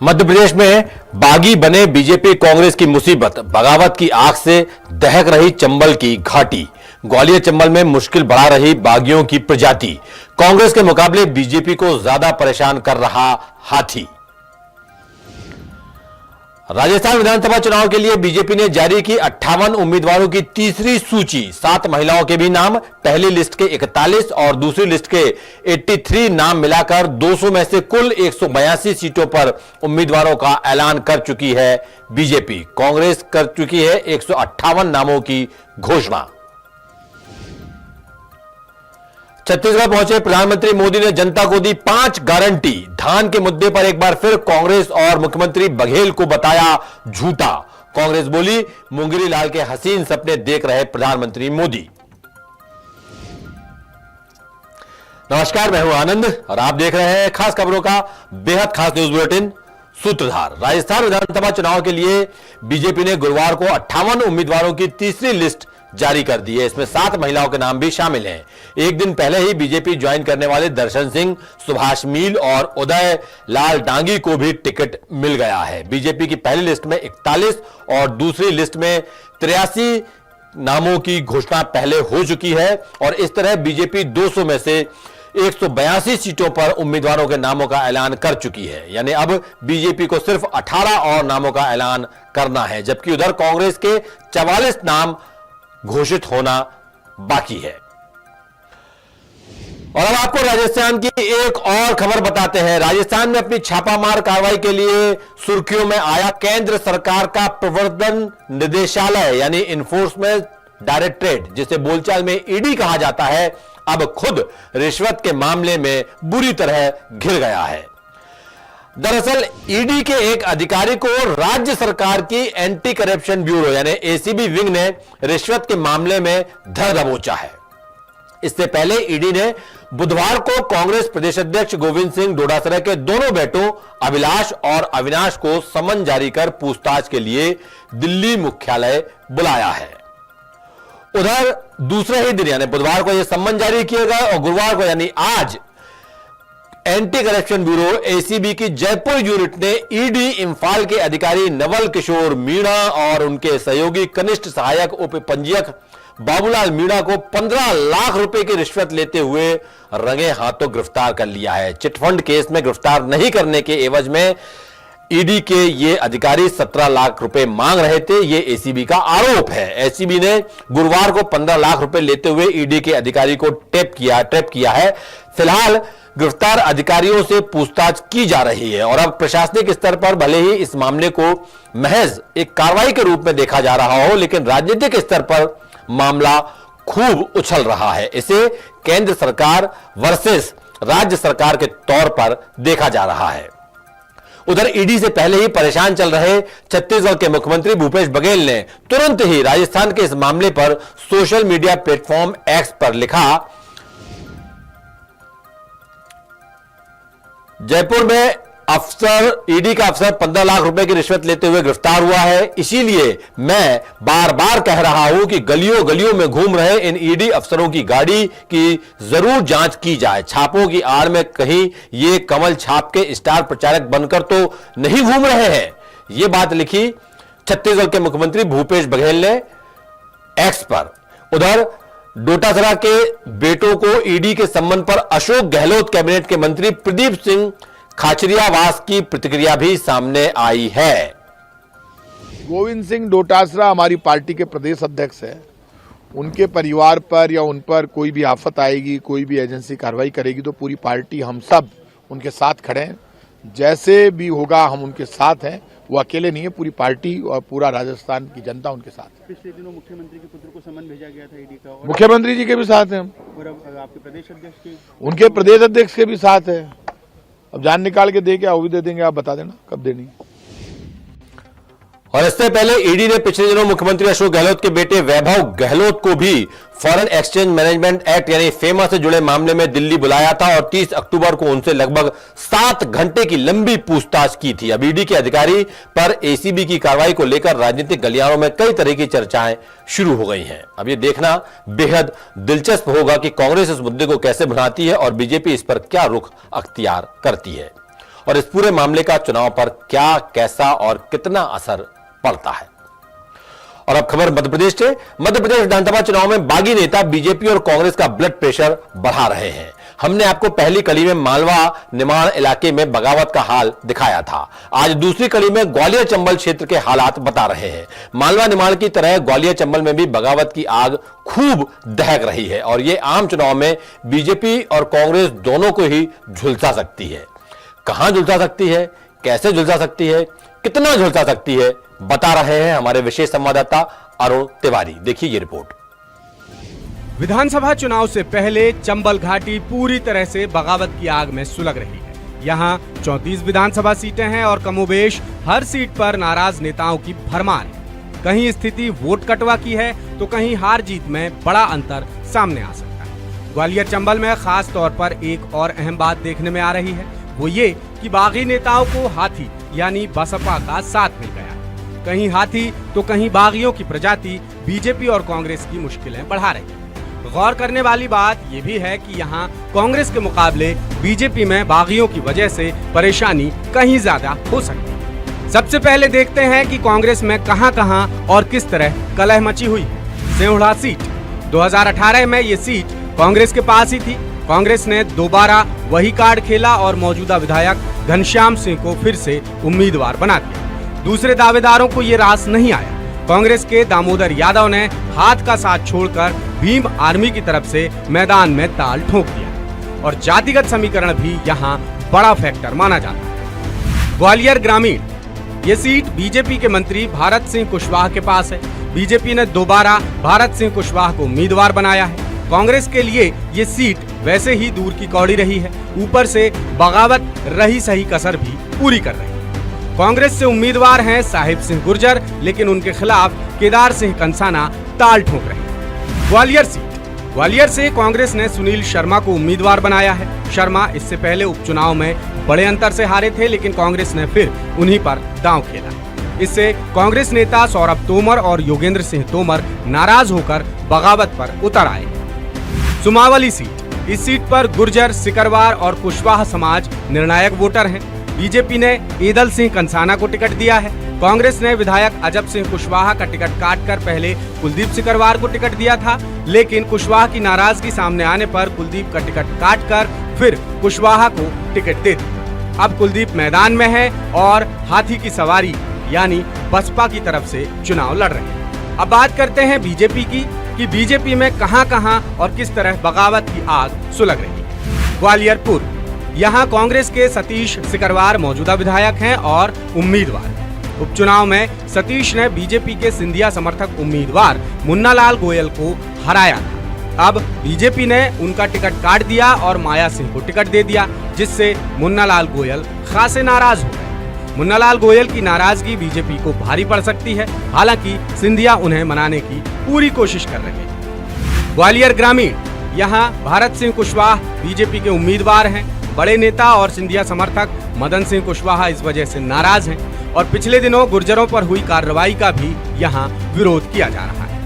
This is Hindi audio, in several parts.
मध्य प्रदेश में बागी बने बीजेपी कांग्रेस की मुसीबत, बगावत की आग से दहक रही चंबल की घाटी। ग्वालियर चंबल में मुश्किल बढ़ा रही बागियों की प्रजाति। कांग्रेस के मुकाबले बीजेपी को ज्यादा परेशान कर रहा हाथी। राजस्थान विधानसभा चुनाव के लिए बीजेपी ने जारी की 58 उम्मीदवारों की तीसरी सूची। 7 महिलाओं के भी नाम, पहली लिस्ट के 41 और दूसरी लिस्ट के 83 नाम मिलाकर 200 में से कुल 182 सीटों पर उम्मीदवारों का ऐलान कर चुकी है बीजेपी। कांग्रेस कर चुकी है 158 नामों की घोषणा। छत्तीसगढ़ पहुंचे प्रधानमंत्री मोदी ने जनता को दी 5 गारंटी। धान के मुद्दे पर एक बार फिर कांग्रेस और मुख्यमंत्री बघेल को बताया झूठा। कांग्रेस बोली, मुंगेरी लाल के हसीन सपने देख रहे प्रधानमंत्री मोदी। नमस्कार, मैं हूं आनंद और आप देख रहे हैं खास खबरों का बेहद खास न्यूज बुलेटिन सूत्रधार। राजस्थान विधानसभा चुनाव के लिए बीजेपी ने गुरुवार को 58 उम्मीदवारों की तीसरी लिस्ट जारी कर दी है। इसमें 7 महिलाओं के नाम भी शामिल हैं। एक दिन पहले ही बीजेपी ज्वाइन करने वाले दर्शन सिंह, सुभाष मील और उदय लाल डांगी को भी टिकट मिल गया है। बीजेपी की पहली लिस्ट में 41 और दूसरी लिस्ट में 83 नामों की घोषणा पहले हो चुकी है और इस तरह बीजेपी 200 में से 182 सीटों पर उम्मीदवारों के नामों का ऐलान कर चुकी है। यानी अब बीजेपी को सिर्फ 18 और नामों का ऐलान करना है, जबकि उधर कांग्रेस के 44 नाम घोषित होना बाकी है। और अब आपको राजस्थान की एक और खबर बताते हैं। राजस्थान में अपनी छापामार कार्रवाई के लिए सुर्खियों में आया केंद्र सरकार का प्रवर्तन निदेशालय यानी इन्फोर्समेंट डायरेक्टरेट, जिसे बोलचाल में ईडी कहा जाता है, अब खुद रिश्वत के मामले में बुरी तरह घिर गया है। दरअसल ईडी के एक अधिकारी को राज्य सरकार की एंटी करप्शन ब्यूरो यानी एसीबी विंग ने रिश्वत के मामले में धर दबोचा है। इससे पहले ईडी ने बुधवार को कांग्रेस प्रदेश अध्यक्ष गोविंद सिंह डोटासरा के दोनों बेटों अभिलाष और अविनाश को समन जारी कर पूछताछ के लिए दिल्ली मुख्यालय बुलाया है। उधर दूसरे ही दिन यानी बुधवार को यह सम्मन जारी किया गया और गुरुवार को यानी आज एंटी करप्शन ब्यूरो एसीबी की जयपुर यूनिट ने ईडी इंफाल के अधिकारी नवल किशोर मीणा और उनके सहयोगी कनिष्ठ सहायक उप पंजीयक बाबूलाल मीणा को 15 लाख रुपए की रिश्वत लेते हुए रंगे हाथों गिरफ्तार कर लिया है। चिटफंड केस में गिरफ्तार नहीं करने के एवज में ईडी के ये अधिकारी 17 लाख रुपए मांग रहे थे, ये एसीबी का आरोप है। एसीबी ने गुरुवार को 15 लाख रुपए लेते हुए ईडी के अधिकारी को ट्रैप किया है। फिलहाल गिरफ्तार अधिकारियों से पूछताछ की जा रही है और अब प्रशासनिक स्तर पर भले ही इस मामले को महज एक कार्रवाई के रूप में देखा जा रहा हो, लेकिन राजनीतिक स्तर पर मामला खूब उछल रहा है। इसे केंद्र सरकार वर्सेस राज्य सरकार के तौर पर देखा जा रहा है। उधर ईडी से पहले ही परेशान चल रहे छत्तीसगढ़ के मुख्यमंत्री भूपेश बघेल ने तुरंत ही राजस्थान के इस मामले पर सोशल मीडिया प्लेटफॉर्म एक्स पर लिखा, जयपुर में अफसर ईडी का अफसर 15 लाख रुपए की रिश्वत लेते हुए गिरफ्तार हुआ है। इसीलिए मैं बार बार कह रहा हूं कि गलियों गलियों में घूम रहे इन ईडी अफसरों की गाड़ी की जरूर जांच की जाए। छापों की आड़ में कहीं ये कमल छाप के स्टार प्रचारक बनकर तो नहीं घूम रहे हैं। ये बात लिखी छत्तीसगढ़ के मुख्यमंत्री भूपेश बघेल ने एक्स पर। उधर डोटासरा के बेटों को ईडी के संबंध पर अशोक गहलोत कैबिनेट के मंत्री प्रदीप सिंह खाचरियावास की प्रतिक्रिया भी सामने आई है। गोविंद सिंह डोटासरा हमारी पार्टी के प्रदेश अध्यक्ष है। उनके परिवार पर या उन पर कोई भी आफत आएगी, कोई भी एजेंसी कार्रवाई करेगी तो पूरी पार्टी हम सब उनके साथ खड़े हैं। जैसे भी होगा हम उनके साथ हैं। वो अकेले नहीं है, पूरी पार्टी और पूरा राजस्थान की जनता उनके साथ है। पिछले दिनों मुख्यमंत्री के पुत्र को समन भेजा गया था ईडी का, और मुख्यमंत्री जी के भी साथ हैं हम, और अब आपके प्रदेश अध्यक्ष के, उनके प्रदेश अध्यक्ष के भी साथ है। अब जान निकाल के दे क्या वो भी दे देंगे, आप बता देना कब देनी। और इससे पहले ईडी ने पिछले दिनों मुख्यमंत्री अशोक गहलोत के बेटे वैभव गहलोत को भी फॉरेन एक्सचेंज मैनेजमेंट एक्ट यानी फेमा से जुड़े मामले में दिल्ली बुलाया था और 30 अक्टूबर को उनसे लगभग 7 घंटे की लंबी पूछताछ की थी। अब ईडी के अधिकारी पर एसीबी की कार्रवाई को लेकर राजनीतिक गलियारों में कई तरह की चर्चाएं शुरू हो गई हैं। अब ये देखना बेहद दिलचस्प होगा कि कांग्रेस इस मुद्दे को कैसे भुनाती है और बीजेपी इस पर क्या रुख अख्तियार करती है। और इस पूरे मामले का चुनाव पर क्या, कैसा और कितना असर पड़ता है। और अब खबर मध्य प्रदेश से। मध्य प्रदेश विधानसभा चुनाव में बागी नेता बीजेपी और कांग्रेस का ब्लड प्रेशर बढ़ा रहे हैं। हमने आपको पहली कड़ी में मालवा निमाड़ इलाके में बगावत का हाल दिखाया था। आज दूसरी कड़ी में ग्वालियर चंबल क्षेत्र के हालात बता रहे हैं। मालवा निमाड़ की तरह ग्वालियर चंबल में भी बगावत की आग खूब दहक रही है और यह आम चुनाव में बीजेपी और कांग्रेस दोनों को ही झुलसा सकती है। कहां झुलसा सकती है, कैसे झुलसा सकती है, कितना झुलसा सकती है, बता रहे हैं हमारे विशेष संवाददाता अरुण तिवारी। देखिए ये रिपोर्ट। विधानसभा चुनाव से पहले चंबल घाटी पूरी तरह से बगावत की आग में सुलग रही है। यहाँ 34 विधानसभा सीटें हैं और कमोबेश हर सीट पर नाराज नेताओं की भरमार है। कहीं स्थिति वोट कटवा की है तो कहीं हार जीत में बड़ा अंतर सामने आ सकता है। ग्वालियर चंबल में खास तौर पर एक और अहम बात देखने में आ रही है, वो ये कि बागी नेताओं को हाथी यानी बसपा का साथ मिल गया। कहीं हाथी तो कहीं बागियों की प्रजाति बीजेपी और कांग्रेस की मुश्किलें बढ़ा रही है। गौर करने वाली बात यह भी है कि यहाँ कांग्रेस के मुकाबले बीजेपी में बागियों की वजह से परेशानी कहीं ज्यादा हो सकती है। सबसे पहले देखते हैं कि कांग्रेस में कहां-कहां और किस तरह कलह मची हुई है। सेंहुड़ा सीट 2018 में ये सीट कांग्रेस के पास ही थी। कांग्रेस ने दोबारा वही कार्ड खेला और मौजूदा विधायक घनश्याम सिंह को फिर से उम्मीदवार बना दिया। दूसरे दावेदारों को ये रास नहीं आया। कांग्रेस के दामोदर यादव ने हाथ का साथ छोड़कर भीम आर्मी की तरफ से मैदान में ताल ठोक दिया और जातिगत समीकरण भी यहाँ बड़ा फैक्टर माना जाता है। ग्वालियर ग्रामीण ये सीट बीजेपी के मंत्री भारत सिंह कुशवाहा के पास है। बीजेपी ने दोबारा भारत सिंह कुशवाहा को उम्मीदवार बनाया है। कांग्रेस के लिए ये सीट वैसे ही दूर की कौड़ी रही है, ऊपर से बगावत रही सही कसर भी पूरी कर रही है। कांग्रेस से उम्मीदवार हैं साहिब सिंह गुर्जर, लेकिन उनके खिलाफ केदार सिंह कंसाना ताल ठोक रहे हैं। ग्वालियर सीट, ग्वालियर से कांग्रेस ने सुनील शर्मा को उम्मीदवार बनाया है। शर्मा इससे पहले उपचुनाव में बड़े अंतर से हारे थे, लेकिन कांग्रेस ने फिर उन्हीं पर दांव खेला। इससे कांग्रेस नेता सौरभ तोमर और योगेंद्र सिंह तोमर नाराज होकर बगावत पर उतर आए। सुमावली सीट, इस सीट पर गुर्जर, सिकरवार और कुशवाहा समाज निर्णायक वोटर हैं। बीजेपी ने ईदल सिंह कंसाना को टिकट दिया है। कांग्रेस ने विधायक अजब सिंह कुशवाहा का टिकट काटकर पहले कुलदीप सिकरवार को टिकट दिया था, लेकिन कुशवाहा की नाराजगी सामने आने पर कुलदीप का टिकट काटकर फिर कुशवाहा को टिकट दे दी। अब कुलदीप मैदान में है और हाथी की सवारी यानी बसपा की तरफ से चुनाव लड़ रहे हैं। अब बात करते हैं बीजेपी की कि बीजेपी में कहां-कहां और किस तरह बगावत की आग सुलग रही है। ग्वालियर पूर्व, यहाँ कांग्रेस के सतीश सिकरवार मौजूदा विधायक हैं और उम्मीदवार। उपचुनाव में सतीश ने बीजेपी के सिंधिया समर्थक उम्मीदवार मुन्नालाल गोयल को हराया था। अब बीजेपी ने उनका टिकट काट दिया और माया सिंह को टिकट दे दिया, जिससे मुन्नालाल गोयल खासे नाराज हो गए। मुन्नालाल गोयल की नाराजगी बीजेपी को भारी पड़ सकती है, हालांकि सिंधिया उन्हें मनाने की पूरी कोशिश कर रहे हैं। ग्वालियर ग्रामीण, यहाँ भारत सिंह कुशवाहा बीजेपी के उम्मीदवार हैं। बड़े नेता और सिंधिया समर्थक मदन सिंह कुशवाहा इस वजह से नाराज हैं और पिछले दिनों गुर्जरों पर हुई कार्रवाई का भी यहाँ विरोध किया जा रहा है।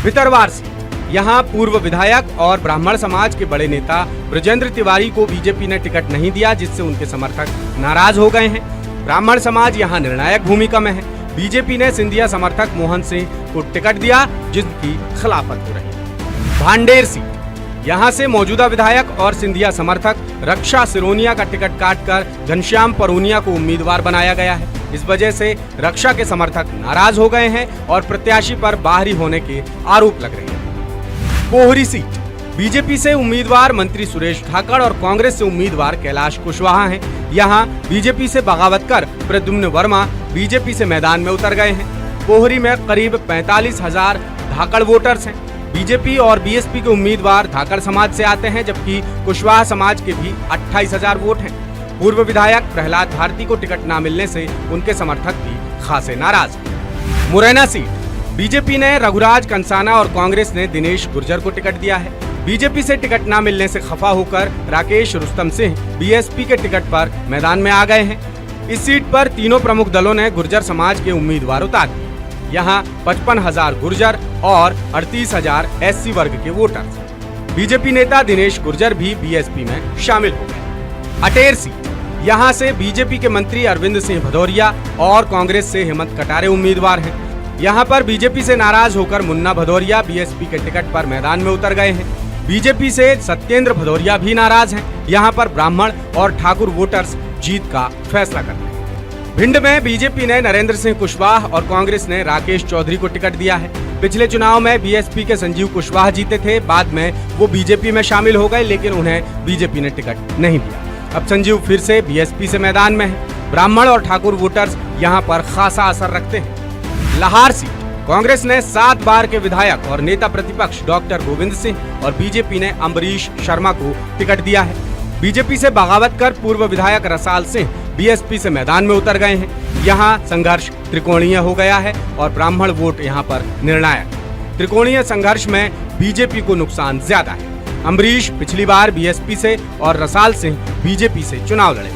भितरवार सीट, यहाँ पूर्व विधायक और ब्राह्मण समाज के बड़े नेता ब्रजेंद्र तिवारी को बीजेपी ने टिकट नहीं दिया, जिससे उनके समर्थक नाराज हो गए हैं। ब्राह्मण समाज यहाँ निर्णायक भूमिका में है। बीजेपी ने सिंधिया समर्थक मोहन सिंह को टिकट दिया, जिनकी खिलाफत हो रही है। भांडेर सीट, यहाँ से मौजूदा विधायक और सिंधिया समर्थक रक्षा सिरोनिया का टिकट काटकर घनश्याम परूनिया को उम्मीदवार बनाया गया है। इस वजह से रक्षा के समर्थक नाराज हो गए हैं और प्रत्याशी पर बाहरी होने के आरोप लग रहे हैं। पोहरी सीट, बीजेपी से उम्मीदवार मंत्री सुरेश धाकड़ और कांग्रेस से उम्मीदवार कैलाश कुशवाहा हैं। यहाँ बीजेपी से बगावत कर प्रद्युम्न वर्मा बीजेपी से मैदान में उतर गए हैं। पोहरी में करीब 45,000 धाकड़ वोटर्स हैं। बीजेपी और बीएसपी के उम्मीदवार धाकड़ समाज से आते हैं, जबकि कुशवाहा समाज के भी 28,000 वोट हैं। पूर्व विधायक प्रहलाद भारती को टिकट न मिलने से उनके समर्थक भी खासे नाराज हैं। मुरैना सीट, बीजेपी ने रघुराज कंसाना और कांग्रेस ने दिनेश गुर्जर को टिकट दिया है। बीजेपी से टिकट न मिलने से खफा होकर राकेश रुस्तम सिंह बीएसपी के टिकट पर मैदान में आ गए हैं। इस सीट पर तीनों प्रमुख दलों ने गुर्जर समाज के उम्मीदवार उतार दिए। यहाँ 55,000 गुर्जर और 38,000 एससी वर्ग के वोटर्स। बीजेपी नेता दिनेश गुर्जर भी बीएसपी में शामिल हो गए। अटेर सीट, यहाँ से बीजेपी के मंत्री अरविंद सिंह भदौरिया और कांग्रेस से हेमंत कटारे उम्मीदवार हैं। यहाँ पर बीजेपी से नाराज होकर मुन्ना भदौरिया बीएसपी के टिकट पर मैदान में उतर गए हैं। बीजेपी से सत्येंद्र भदौरिया भी नाराज हैं। यहाँ पर ब्राह्मण और ठाकुर वोटर्स जीत का फैसला करते हैं। भिंड में बीजेपी ने नरेंद्र सिंह कुशवाहा और कांग्रेस ने राकेश चौधरी को टिकट दिया है। पिछले चुनाव में बीएसपी के संजीव कुशवाहा जीते थे, बाद में वो बीजेपी में शामिल हो गए, लेकिन उन्हें बीजेपी ने टिकट नहीं दिया। अब संजीव फिर से बीएसपी से मैदान में है। ब्राह्मण और ठाकुर वोटर्स यहाँ पर खासा असर रखते हैं। लाहौर सीट कांग्रेस ने 7 बार के विधायक और नेता प्रतिपक्ष डॉक्टर गोविंद सिंह और बीजेपी ने अम्बरीश शर्मा को टिकट दिया है। बीजेपी से बगावत कर पूर्व विधायक रसाल सिंह बीएसपी से मैदान में उतर गए हैं। यहाँ संघर्ष त्रिकोणीय हो गया है और ब्राह्मण वोट यहाँ पर निर्णायक। त्रिकोणीय संघर्ष में बीजेपी को नुकसान ज्यादा है। अम्बरीश पिछली बार बीएसपी से और रसाल सिंह बीजेपी से चुनाव लड़े।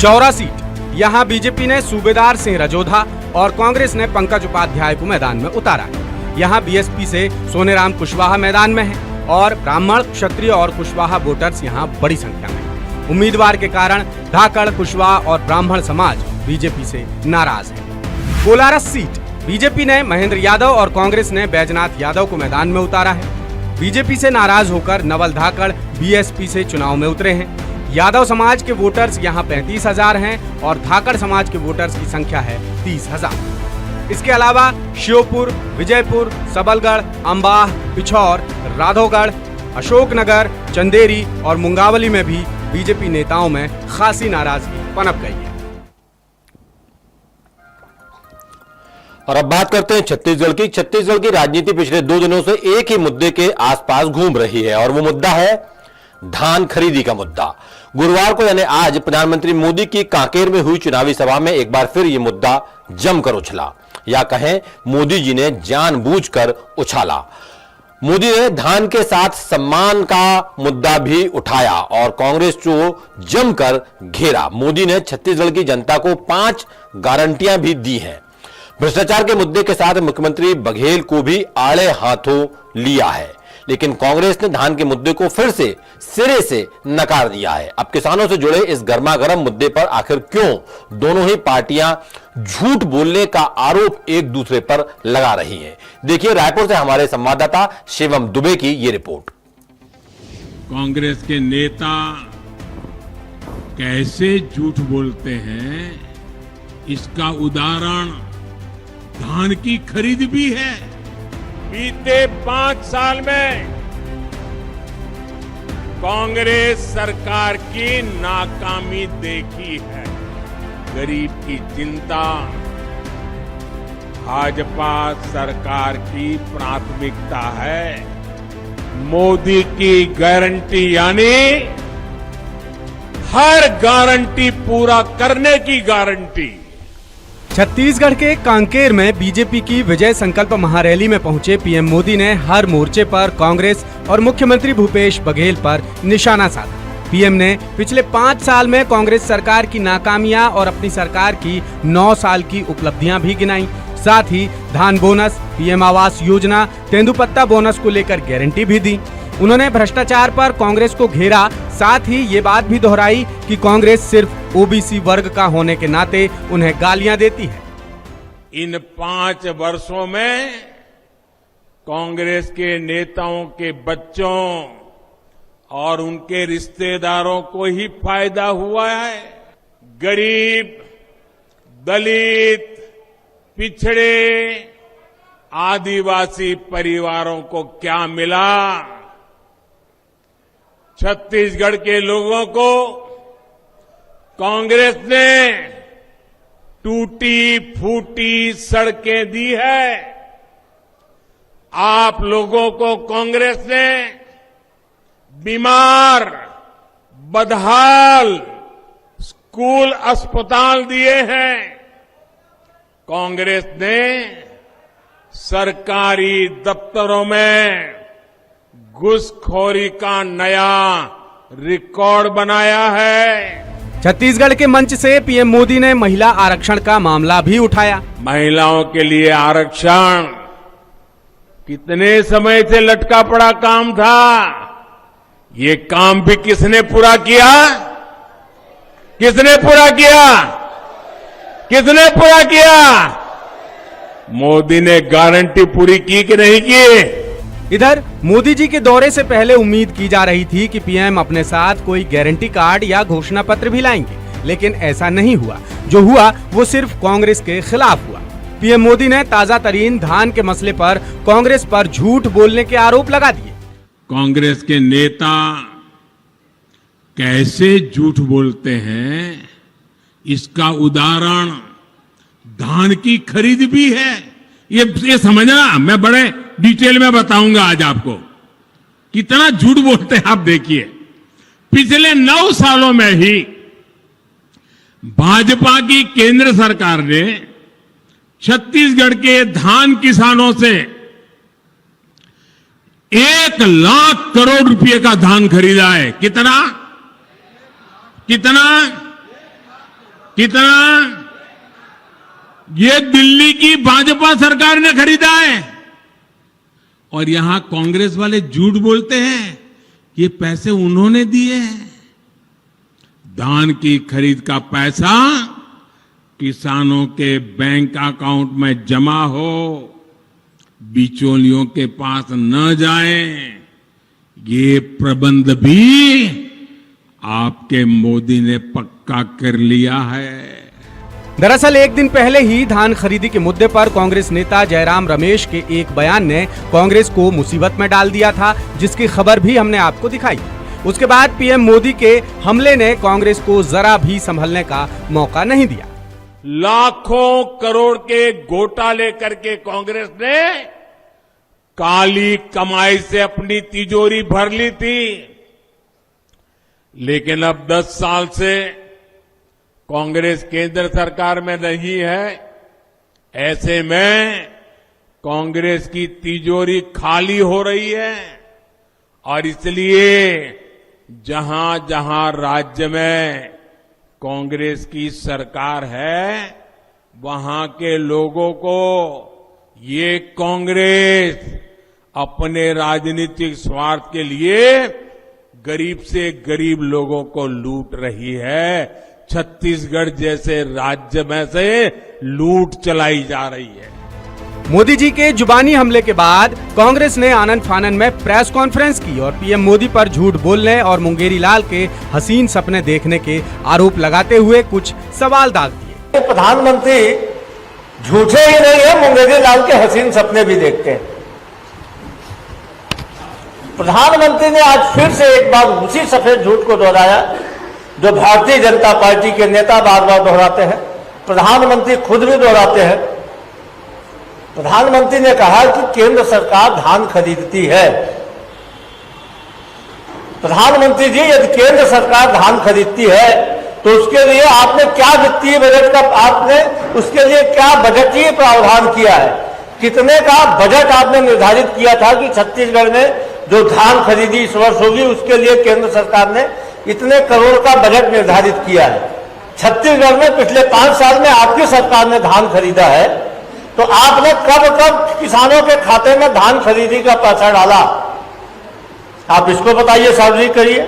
चौरा सीट यहाँ बीजेपी ने सूबेदार सिंह रजोधा और कांग्रेस ने पंकज उपाध्याय को मैदान में उतारा है। यहाँ बीएसपी से सोनेराम कुशवाहा मैदान में है और ब्राह्मण, क्षत्रिय और कुशवाहा वोटर्स यहाँ बड़ी संख्या में। उम्मीदवार के कारण धाकड़, कुशवाहा और ब्राह्मण समाज बीजेपी से नाराज है। कोलारस सीट बीजेपी ने महेंद्र यादव और कांग्रेस ने बैजनाथ यादव को मैदान में उतारा है। बीजेपी से नाराज होकर नवल धाकड़ बीएसपी से चुनाव में उतरे हैं। यादव समाज के वोटर्स यहाँ 35,000 हैं और धाकड़ समाज के वोटर्स की संख्या है 30,000। इसके अलावा श्योपुर, विजयपुर, सबलगढ़, अंबाह, पिछौर, राधौगढ़, अशोकनगर, चंदेरी और मुंगावली में भी बीजेपी नेताओं में खासी नाराजगी पनप गई है। और अब बात करते हैं छत्तीसगढ़ की। छत्तीसगढ़ की राजनीति पिछले 2 दिनों से एक ही मुद्दे के आसपास घूम रही है और वो मुद्दा है धान खरीदी का मुद्दा। गुरुवार को यानी आज प्रधानमंत्री मोदी की कांकेर में हुई चुनावी सभा में एक बार फिर यह मुद्दा जमकर उछला, या कहें मोदी जी ने जानबूझकर उछाला। मोदी ने धान के साथ सम्मान का मुद्दा भी उठाया और कांग्रेस को जमकर घेरा। मोदी ने छत्तीसगढ़ की जनता को 5 गारंटियां भी दी हैं। भ्रष्टाचार के मुद्दे के साथ मुख्यमंत्री बघेल को भी आड़े हाथों लिया है, लेकिन कांग्रेस ने धान के मुद्दे को फिर से सिरे से नकार दिया है। अब किसानों से जुड़े इस गर्मागर्म मुद्दे पर आखिर क्यों दोनों ही पार्टियां झूठ बोलने का आरोप एक दूसरे पर लगा रही हैं? देखिए रायपुर से हमारे संवाददाता शिवम दुबे की ये रिपोर्ट। कांग्रेस के नेता कैसे झूठ बोलते हैं, इसका उदाहरण धान की खरीद भी है। बीते 5 साल में कांग्रेस सरकार की नाकामी देखी है। गरीब की चिंता भाजपा सरकार की प्राथमिकता है। मोदी की गारंटी यानी हर गारंटी पूरा करने की गारंटी। छत्तीसगढ़ के कांकेर में बीजेपी की विजय संकल्प महारैली में पहुंचे पीएम मोदी ने हर मोर्चे पर कांग्रेस और मुख्यमंत्री भूपेश बघेल पर निशाना साधा। पीएम ने पिछले 5 साल में कांग्रेस सरकार की नाकामियां और अपनी सरकार की 9 साल की उपलब्धियां भी गिनाई। साथ ही धान bonus, PM Awas Yojana, तेंदुपत्ता bonus को लेकर गारंटी भी दी। उन्होंने भ्रष्टाचार पर कांग्रेस को घेरा। साथ ही ये बात भी दोहराई कि कांग्रेस सिर्फ ओबीसी वर्ग का होने के नाते उन्हें गालियां देती है। इन 5 वर्षों में कांग्रेस के नेताओं के बच्चों और उनके रिश्तेदारों को ही फायदा हुआ है। गरीब, दलित, पिछड़े, आदिवासी परिवारों को क्या मिला? छत्तीसगढ़ के लोगों को कांग्रेस ने टूटी फूटी सड़कें दी है। आप लोगों को कांग्रेस ने बीमार, बदहाल स्कूल, अस्पताल दिए हैं। कांग्रेस ने सरकारी दफ्तरों में घुसखोरी का नया रिकॉर्ड बनाया है। छत्तीसगढ़ के मंच से पीएम मोदी ने महिला आरक्षण का मामला भी उठाया। महिलाओं के लिए आरक्षण कितने समय से लटका पड़ा काम था। ये काम भी किसने पूरा किया? किसने पूरा किया? किसने पूरा किया? मोदी ने गारंटी पूरी की कि नहीं की? इधर मोदी जी के दौरे से पहले उम्मीद की जा रही थी कि पीएम अपने साथ कोई गारंटी कार्ड या घोषणा पत्र भी लाएंगे, लेकिन ऐसा नहीं हुआ। जो हुआ वो सिर्फ कांग्रेस के खिलाफ हुआ। पीएम मोदी ने ताजा तरीन धान के मसले पर कांग्रेस पर झूठ बोलने के आरोप लगा दिए। कांग्रेस के नेता कैसे झूठ बोलते हैं, इसका उदाहरण धान की खरीद भी है। ये समझना, मैं बड़े डिटेल में बताऊंगा आज आपको कितना झूठ बोलते हैं। आप देखिए, पिछले 9 सालों में ही भाजपा की केंद्र सरकार ने छत्तीसगढ़ के धान किसानों से 1 लाख करोड़ रुपए का धान खरीदा है। कितना कितना कितना? ये दिल्ली की भाजपा सरकार ने खरीदा है। और यहां कांग्रेस वाले झूठ बोलते हैं ये पैसे उन्होंने दिए हैं। धान की खरीद का पैसा किसानों के बैंक अकाउंट में जमा हो, बिचौलियों के पास न जाए, ये प्रबंध भी आपके मोदी ने पक्का कर लिया है। दरअसल एक दिन पहले ही धान खरीदी के मुद्दे पर कांग्रेस नेता जयराम रमेश के एक बयान ने कांग्रेस को मुसीबत में डाल दिया था, जिसकी खबर भी हमने आपको दिखाई। उसके बाद पीएम मोदी के हमले ने कांग्रेस को जरा भी संभलने का मौका नहीं दिया। लाखों करोड़ के घोटाले करके कांग्रेस ने काली कमाई से अपनी तिजोरी भर ली थी, लेकिन अब 10 साल से कांग्रेस केंद्र सरकार में नहीं है। ऐसे में कांग्रेस की तिजोरी खाली हो रही है और इसलिए जहां जहां राज्य में कांग्रेस की सरकार है, वहां के लोगों को ये कांग्रेस अपने राजनीतिक स्वार्थ के लिए गरीब से गरीब लोगों को लूट रही है। छत्तीसगढ़ जैसे राज्य में से लूट चलाई जा रही है। मोदी जी के जुबानी हमले के बाद कांग्रेस ने आनन फानन में प्रेस कॉन्फ्रेंस की और पीएम मोदी पर झूठ बोलने और मुंगेरी लाल के हसीन सपने देखने के आरोप लगाते हुए कुछ सवाल दाग दिए। प्रधानमंत्री झूठे ही नहीं है, मुंगेरी लाल के हसीन सपने भी देखते हैं। प्रधानमंत्री ने आज फिर से एक बार उसी सफेद झूठ को दोहराया जो भारतीय जनता पार्टी के नेता बार बार दोहराते हैं, प्रधानमंत्री खुद भी दोहराते हैं। प्रधानमंत्री ने कहा कि केंद्र सरकार धान खरीदती है। प्रधानमंत्री जी, यदि केंद्र सरकार धान खरीदती है तो उसके लिए आपने क्या वित्तीय बजट का आपने उसके लिए क्या बजटीय प्रावधान किया है? कितने का बजट आपने निर्धारित किया था कि छत्तीसगढ़ में जो धान खरीदी इस वर्ष होगी उसके लिए केंद्र सरकार ने इतने करोड़ का बजट निर्धारित किया है। छत्तीसगढ़ में पिछले 5 साल में आपकी सरकार ने धान खरीदा है, तो आपने कब कब किसानों के खाते में धान खरीदी का पैसा डाला? आप इसको बताइए, सार्वजनिक करिए।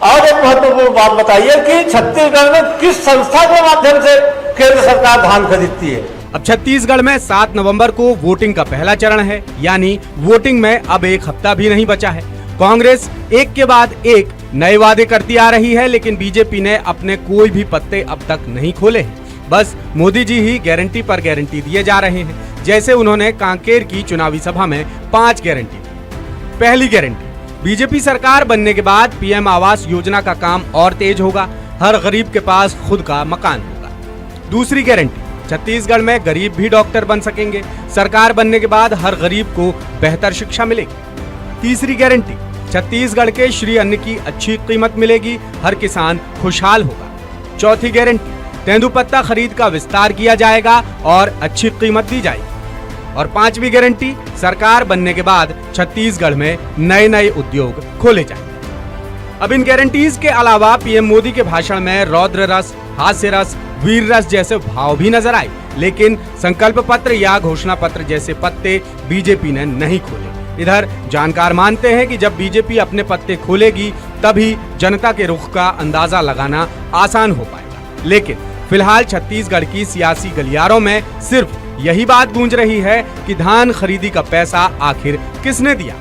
और एक महत्वपूर्ण बात बताइए कि छत्तीसगढ़ में किस संस्था के माध्यम से केंद्र सरकार धान खरीदती है? अब छत्तीसगढ़ में 7 नवंबर को वोटिंग का पहला चरण है, यानी वोटिंग में अब 1 हफ्ता भी नहीं बचा है। कांग्रेस एक के बाद एक नए वादे करती आ रही है, लेकिन बीजेपी ने अपने कोई भी पत्ते अब तक नहीं खोले हैं। बस मोदी जी ही गारंटी पर गारंटी दिए जा रहे हैं। जैसे उन्होंने कांकेर की चुनावी सभा में 5 गारंटी दी। पहली गारंटी, बीजेपी सरकार बनने के बाद पीएम आवास योजना का काम और तेज होगा, हर गरीब के पास खुद का मकान होगा। दूसरी गारंटी, छत्तीसगढ़ में गरीब भी डॉक्टर बन सकेंगे, सरकार बनने के बाद हर गरीब को बेहतर शिक्षा मिलेगी। तीसरी गारंटी, छत्तीसगढ़ के श्री अन्न की अच्छी कीमत मिलेगी, हर किसान खुशहाल होगा। चौथी गारंटी, तेंदुपत्ता खरीद का विस्तार किया जाएगा और अच्छी कीमत दी जाएगी। और 5वीं गारंटी, सरकार बनने के बाद छत्तीसगढ़ में नए नए उद्योग खोले जाएंगे। अब इन गारंटीज के अलावा पीएम मोदी के भाषण में रौद्र रस, हास्य रस, वीर रस जैसे भाव भी नजर आए, लेकिन संकल्प पत्र या घोषणा पत्र जैसे पत्ते बीजेपी ने नहीं खोले। इधर जानकार मानते हैं कि जब बीजेपी अपने पत्ते खोलेगी तभी जनता के रुख का अंदाजा लगाना आसान हो पाएगा। लेकिन फिलहाल छत्तीसगढ़ की सियासी गलियारों में सिर्फ यही बात गूंज रही है कि धान खरीदी का पैसा आखिर किसने दिया।